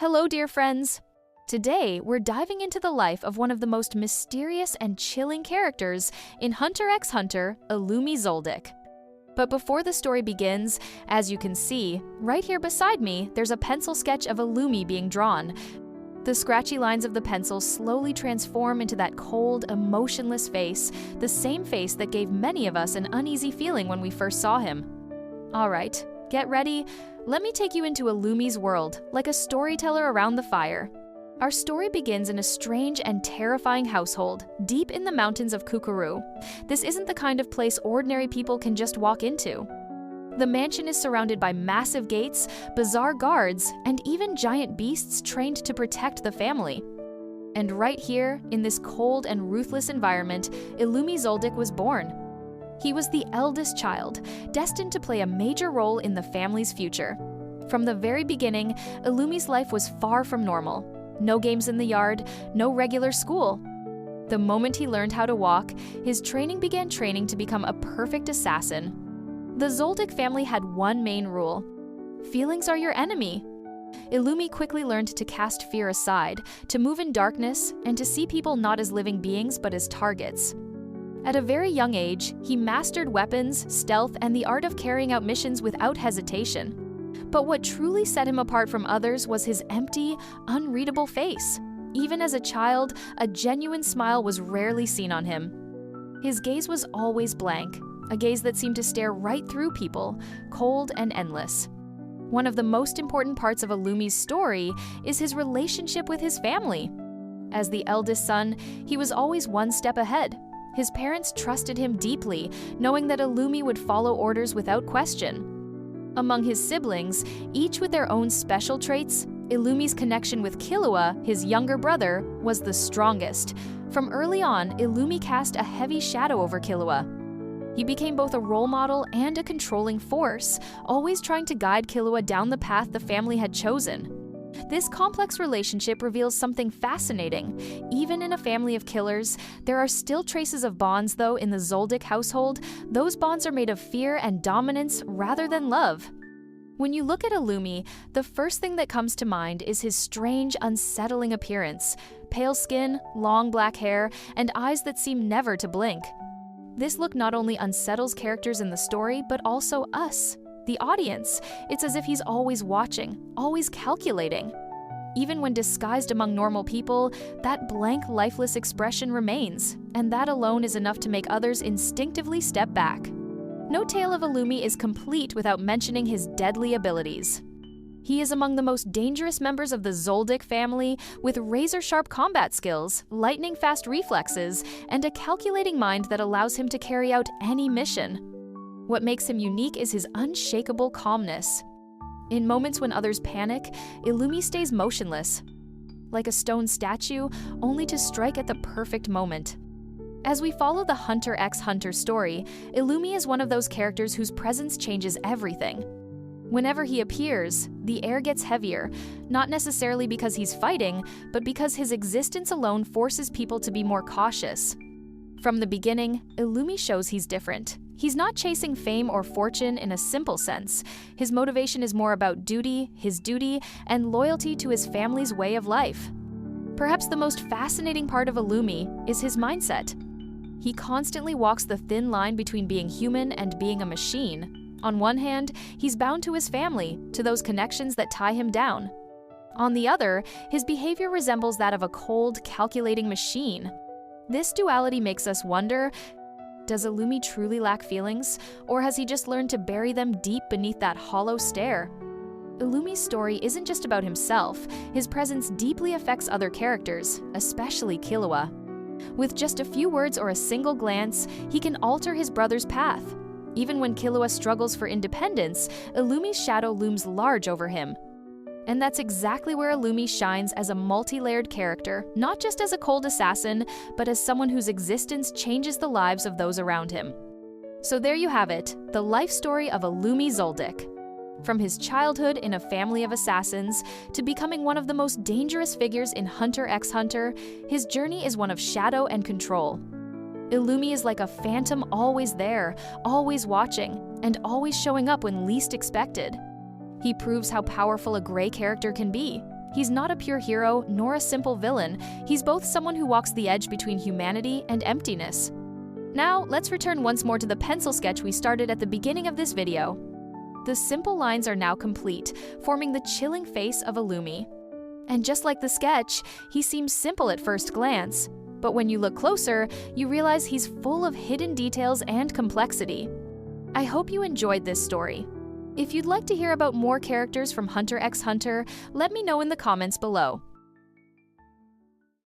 Hello, dear friends! Today, we're diving into the life of one of the most mysterious and chilling characters in Hunter x Hunter, Illumi Zoldyck. But before the story begins, as you can see, right here beside me, there's a pencil sketch of Illumi being drawn. The scratchy lines of the pencil slowly transform into that cold, emotionless face, the same face that gave many of us an uneasy feeling when we first saw him. Alright, get ready. Let me take you into Illumi's world, like a storyteller around the fire. Our story begins in a strange and terrifying household, deep in the mountains of Kukuru. This isn't the kind of place ordinary people can just walk into. The mansion is surrounded by massive gates, bizarre guards, and even giant beasts trained to protect the family. And right here, in this cold and ruthless environment, Illumi Zoldyck was born. He was the eldest child, destined to play a major role in the family's future. From the very beginning, Illumi's life was far from normal. No games in the yard, no regular school. The moment he learned how to walk, his training began training to become a perfect assassin. The Zoldyck family had one main rule: feelings are your enemy. Illumi quickly learned to cast fear aside, to move in darkness, and to see people not as living beings but as targets. At a very young age, he mastered weapons, stealth, and the art of carrying out missions without hesitation. But what truly set him apart from others was his empty, unreadable face. Even as a child, a genuine smile was rarely seen on him. His gaze was always blank, a gaze that seemed to stare right through people, cold and endless. One of the most important parts of Illumi's story is his relationship with his family. As the eldest son, he was always one step ahead. His parents trusted him deeply, knowing that Illumi would follow orders without question. Among his siblings, each with their own special traits, Illumi's connection with Killua, his younger brother, was the strongest. From early on, Illumi cast a heavy shadow over Killua. He became both a role model and a controlling force, always trying to guide Killua down the path the family had chosen. This complex relationship reveals something fascinating. Even in a family of killers, there are still traces of bonds, though in the Zoldyck household, those bonds are made of fear and dominance rather than love. When you look at Illumi, the first thing that comes to mind is his strange, unsettling appearance: pale skin, long black hair, and eyes that seem never to blink. This look not only unsettles characters in the story, but also us, the audience. It's as if he's always watching, always calculating. Even when disguised among normal people, that blank, lifeless expression remains, and that alone is enough to make others instinctively step back. No tale of Illumi is complete without mentioning his deadly abilities. He is among the most dangerous members of the Zoldyck family, with razor-sharp combat skills, lightning-fast reflexes, and a calculating mind that allows him to carry out any mission. What makes him unique is his unshakable calmness. In moments when others panic, Illumi stays motionless, like a stone statue, only to strike at the perfect moment. As we follow the Hunter x Hunter story, Illumi is one of those characters whose presence changes everything. Whenever he appears, the air gets heavier, not necessarily because he's fighting, but because his existence alone forces people to be more cautious. From the beginning, Illumi shows he's different. He's not chasing fame or fortune in a simple sense. His motivation is more about duty, his duty, and loyalty to his family's way of life. Perhaps the most fascinating part of Illumi is his mindset. He constantly walks the thin line between being human and being a machine. On one hand, he's bound to his family, to those connections that tie him down. On the other, his behavior resembles that of a cold, calculating machine. This duality makes us wonder, does Illumi truly lack feelings, or has he just learned to bury them deep beneath that hollow stare? Illumi's story isn't just about himself. His presence deeply affects other characters, especially Killua. With just a few words or a single glance, he can alter his brother's path. Even when Killua struggles for independence, Illumi's shadow looms large over him. And that's exactly where Illumi shines as a multi-layered character, not just as a cold assassin, but as someone whose existence changes the lives of those around him. So there you have it, the life story of Illumi Zoldyck. From his childhood in a family of assassins to becoming one of the most dangerous figures in Hunter x Hunter, his journey is one of shadow and control. Illumi is like a phantom, always there, always watching, and always showing up when least expected. He proves how powerful a gray character can be, He's not a pure hero nor a simple villain. He's both someone who walks the edge between humanity and emptiness. Now, let's return once more to the pencil sketch we started at the beginning of this video. The simple lines are now complete, forming the chilling face of Illumi. And just like the sketch, he seems simple at first glance, but when you look closer, you realize he's full of hidden details and complexity. I hope you enjoyed this story. If you'd like to hear about more characters from Hunter x Hunter, let me know in the comments below.